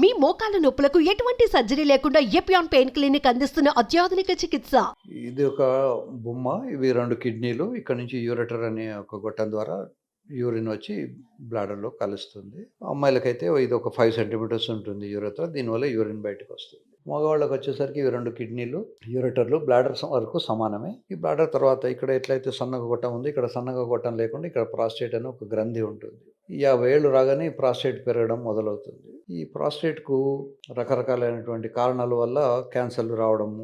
మీ మోకాల నొప్పులకు ఎటువంటి సర్జరీ లేకుండా ఎపియాన్ పెయిన్ క్లినిక్ అందిస్తున్న అత్యాధునిక చికిత్స. ఇది ఒక బొమ్మ. ఇవి 2 కిడ్నీలు. ఇక్కడ నుంచి యూరెటర్ అనే ఒక గొట్టం ద్వారా యూరిన్ వచ్చి బ్లాడర్లో కలుస్తుంది. అమ్మాయిలకైతే ఇది ఒక 5 సెంటీమీటర్స్ ఉంటుంది యూరెటర్. దీనివల్ల యూరిన్ బయటకు వస్తుంది. మగవాళ్ళకి వచ్చేసరికి ఇవి 2 కిడ్నీలు, యూరెటర్లు, బ్లాడర్ వరకు సమానమే. ఈ బ్లాడర్ తర్వాత ఇక్కడ ఎట్లయితే సన్నగా గొట్టం ఉంది, ఇక్కడ సన్నగా గొట్టం లేకుండా ఇక్కడ ప్రాస్టేట్ అని ఒక గ్రంథి ఉంటుంది. 50 ఏళ్ళు రాగానే ఈ ప్రాస్టేట్ పెరగడం మొదలవుతుంది. ఈ ప్రాస్టేట్కు రకరకాలైనటువంటి కారణాల వల్ల క్యాన్సర్లు రావడము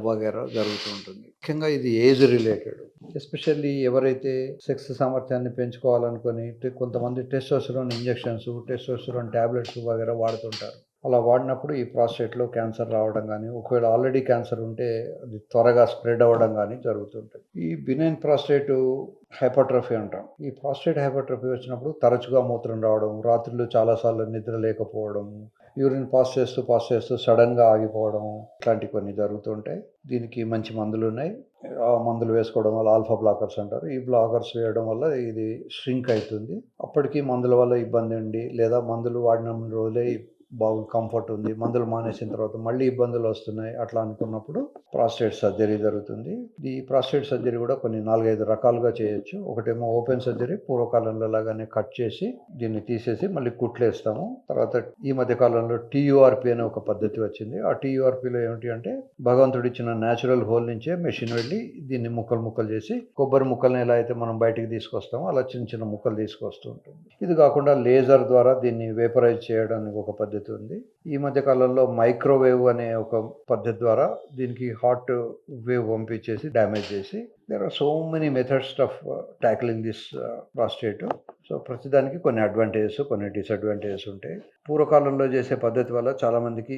వగైరా జరుగుతూ ఉంటుంది. ముఖ్యంగా ఇది ఏజ్ రిలేటెడ్. ఎస్పెషల్లీ ఎవరైతే సెక్స్ సామర్థ్యాన్ని పెంచుకోవాలనుకొని కొంతమంది టెస్టోస్టెరాన్ ఇంజెక్షన్స్, టెస్టోస్టెరాన్ టాబ్లెట్స్ వగైరా వాడుతుంటారు. అలా వాడినప్పుడు ఈ ప్రాస్టేట్లో క్యాన్సర్ రావడం కానీ, ఒకవేళ ఆల్రెడీ క్యాన్సర్ ఉంటే అది త్వరగా స్ప్రెడ్ అవ్వడం కానీ జరుగుతుంటుంది. ఈ బినైన్ ప్రాస్టేట్ హైపర్ట్రఫీ అంటాం. ఈ ప్రాస్టేట్ హైపర్ట్రఫీ వచ్చినప్పుడు తరచుగా మూత్రం రావడం, రాత్రులు చాలాసార్లు నిద్ర లేకపోవడం, యూరిన్ పాస్ చేస్తూ సడన్గా ఆగిపోవడం, ఇట్లాంటి కొన్ని జరుగుతుంటాయి. దీనికి మంచి మందులు ఉన్నాయి. ఆ మందులు వేసుకోవడం వల్ల ఆల్ఫా బ్లాకర్స్ అంటారు. ఈ బ్లాకర్స్ వేయడం వల్ల ఇది ష్రింక్ అవుతుంది. అప్పటికి మందుల వల్ల ఇబ్బంది ఉండి, లేదా మందులు వాడిన రోజులే కంఫర్ట్ ఉంది, మందులు మానేసిన తర్వాత మళ్ళీ ఇబ్బందులు వస్తున్నాయి, అట్లా అనుకున్నప్పుడు ప్రాస్టేట్ సర్జరీ జరుగుతుంది. ఈ ప్రాస్టేట్ సర్జరీ కూడా కొన్ని 4-5 రకాలుగా చేయొచ్చు. ఒకటేమో ఓపెన్ సర్జరీ, పూర్వకాలంలో లాగానే కట్ చేసి దీన్ని తీసేసి మళ్ళీ కుట్లేస్తాము. తర్వాత ఈ మధ్య కాలంలో TURP అనే ఒక పద్ధతి వచ్చింది. ఆ TURPలో ఏమిటి అంటే భగవంతుడు ఇచ్చిన న్యాచురల్ హోల్ నుంచే మెషిన్ వెళ్ళి దీన్ని ముక్కలు చేసి, కొబ్బరి ముక్కల్ని ఎలా అయితే మనం బయటికి తీసుకొస్తామో అలా చిన్న ముక్కలు తీసుకొస్తూ ఉంటుంది. ఇది కాకుండా లేజర్ ద్వారా దీన్ని వేపరైజ్ చేయడానికి ఒక పద్ధతి ఉంది. ఈ మధ్య కాలంలో మైక్రోవేవ్ అనే ఒక పద్ధతి ద్వారా దీనికి హాట్ వేవ్ పంపించేసి డ్యామేజ్ చేసి, there are so many methods of tackling this prostate. So ప్రతిదానికి కొన్ని అడ్వాంటేజెస్, కొన్ని డిసడ్వాంటేజెస్ ఉంటాయి. పూర్వకాలంలో చేసే పద్ధతి వల్ల చాలామందికి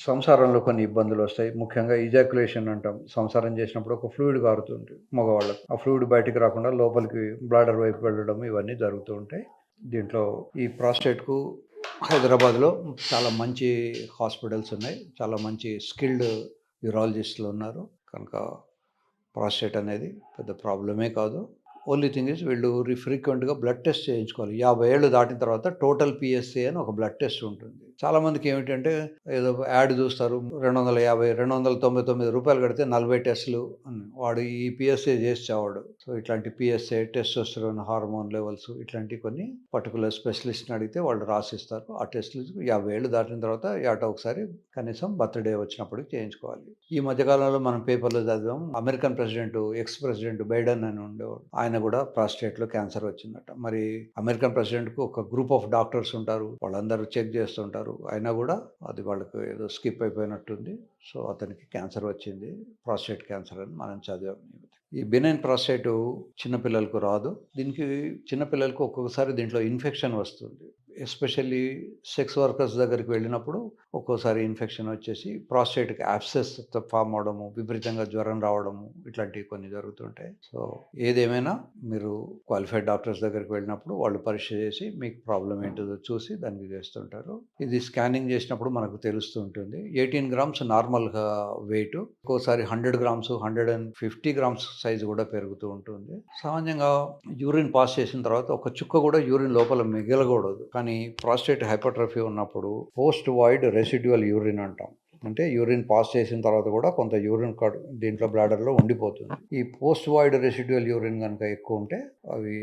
సంసారంలో కొన్ని ఇబ్బందులు వస్తాయి. ముఖ్యంగా ఇజాక్యులేషన్ అంటాం. సంసారం చేసినప్పుడు ఒక ఫ్లూయిడ్ కారుతుంది మగవాళ్ళకు. ఆ ఫ్లూయిడ్ బయటికి రాకుండా లోపలికి బ్లాడర్ వైపు వెళ్ళడం ఇవన్నీ జరుగుతూ ఉంటాయి. దీంట్లో ఈ ప్రాస్టేట్కు హైదరాబాద్లో చాలా మంచి హాస్పిటల్స్ ఉన్నాయి. చాలా మంచి స్కిల్డ్ యూరాలజిస్టులు ఉన్నారు. కనుక ప్రాస్టేట్ అనేది పెద్ద ప్రాబ్లమే కాదు. ఓన్లీ థింగ్ ఇస్ వీళ్ళు ఫ్రీక్వెంట్గా బ్లడ్ టెస్ట్ చేయించుకోవాలి. 50 ఏళ్ళు దాటిన తర్వాత టోటల్ PSA అని ఒక బ్లడ్ టెస్ట్ ఉంటుంది. చాలామందికి ఏమిటంటే ఏదో యాడ్ చూస్తారు, 299 రూపాయలు కడితే 40 టెస్టులు అని. వాడు ఈ PSA చేసి చావాడు. సో ఇట్లాంటి PSA, టెస్టోస్టెరాన్ హార్మోన్ లెవెల్స్, ఇట్లాంటి కొన్ని పర్టికులర్ స్పెషలిస్ట్ని అడిగితే వాళ్ళు రాసిస్తారు. ఆ టెస్టులు 50 ఏళ్ళు దాటిన తర్వాత ఏటా ఒకసారి కనీసం బర్త్డే వచ్చినప్పుడు చేయించుకోవాలి. ఈ మధ్యకాలంలో మనం పేపర్లో చదివాం, అమెరికన్ ఎక్స్ ప్రెసిడెంట్ బైడెన్ అని ఉండేవాడు, ఆయన కూడా ప్రాస్టేట్లో క్యాన్సర్ వచ్చిందట. మరి అమెరికన్ ప్రెసిడెంట్కు ఒక గ్రూప్ ఆఫ్ డాక్టర్స్ ఉంటారు, వాళ్ళందరూ చెక్ చేస్తుంటారు. అయినా కూడా అది వాళ్ళకు ఏదో స్కిప్ అయిపోయినట్టుంది. సో అతనికి క్యాన్సర్ వచ్చింది, ప్రాస్టేట్ క్యాన్సర్ అని మనం చదివాం. ఈ బినైన్ ప్రాస్టేట్ చిన్నపిల్లలకు రాదు. దీనికి చిన్నపిల్లలకు ఒక్కొక్కసారి దీంట్లో ఇన్ఫెక్షన్ వస్తుంది. ఎస్పెషల్లీ సెక్స్ వర్కర్స్ దగ్గరికి వెళ్ళినప్పుడు ఒక్కోసారి ఇన్ఫెక్షన్ వచ్చేసి ప్రాస్టేట్కి యాబ్సెస్ ఫామ్ అవడము, విపరీతంగా జ్వరం రావడము, ఇట్లాంటివి కొన్ని జరుగుతుంటాయి. సో ఏదేమైనా మీరు క్వాలిఫైడ్ డాక్టర్స్ దగ్గరికి వెళ్ళినప్పుడు వాళ్ళు పరీక్ష చేసి మీకు ప్రాబ్లం ఏంటో చూసి దానికి చేస్తుంటారు. ఇది స్కానింగ్ చేసినప్పుడు మనకు తెలుస్తూ ఉంటుంది. 18 గ్రామ్స్ నార్మల్గా వెయిట్, ఒక్కోసారి 100 గ్రామ్స్, 150 గ్రామ్స్ సైజు కూడా పెరుగుతూ ఉంటుంది. సహజంగా యూరిన్ పాస్ చేసిన తర్వాత ఒక చుక్క కూడా యూరిన్ లోపల మిగలకూడదు. కానీ ప్రాస్టేట్ హైపర్ట్రఫీ ఉన్నప్పుడు పోస్ట్ వాయిడ్ రెసిడ్యువల్ యూరిన్ అంటాం. అంటే యూరిన్ పాస్ చేసిన తర్వాత కూడా కొంత యూరిన్ దీంట్లో బ్లాడర్లో ఉండిపోతుంది. ఈ పోస్ట్ వాయిడ్ రెసిడ్యువల్ యూరిన్ కనుక ఎక్కువ ఉంటే అవి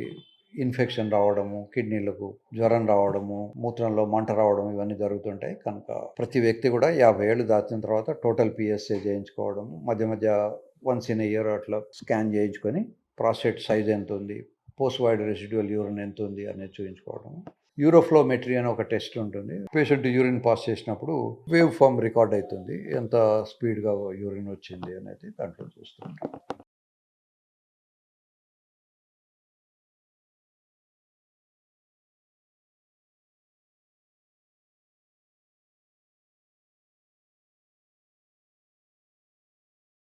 ఇన్ఫెక్షన్ రావడము, కిడ్నీలకు జ్వరం రావడము, మూత్రంలో మంట రావడం, ఇవన్నీ జరుగుతుంటాయి. కనుక ప్రతి వ్యక్తి కూడా 50 ఏళ్ళు దాటిన తర్వాత టోటల్ PSA చేయించుకోవడము, మధ్య వన్స్ ఇన్ ఇయర్ అట్లా స్కాన్ చేయించుకొని ప్రాస్టేట్ సైజ్ ఎంత ఉంది, పోస్ట్ వాయిడ్ రెసిడ్యువల్ యూరిన్ ఎంత ఉంది అనేది చూపించుకోవడం. యూరోఫ్లోమెట్రీ అని ఒక టెస్ట్ ఉంటుంది. పేషెంట్ యూరిన్ పాస్ చేసినప్పుడు వేవ్ ఫామ్ రికార్డ్ అవుతుంది, ఎంత స్పీడ్గా యూరిన్ వచ్చింది అనేది దాంట్లో చూస్తుంటాం.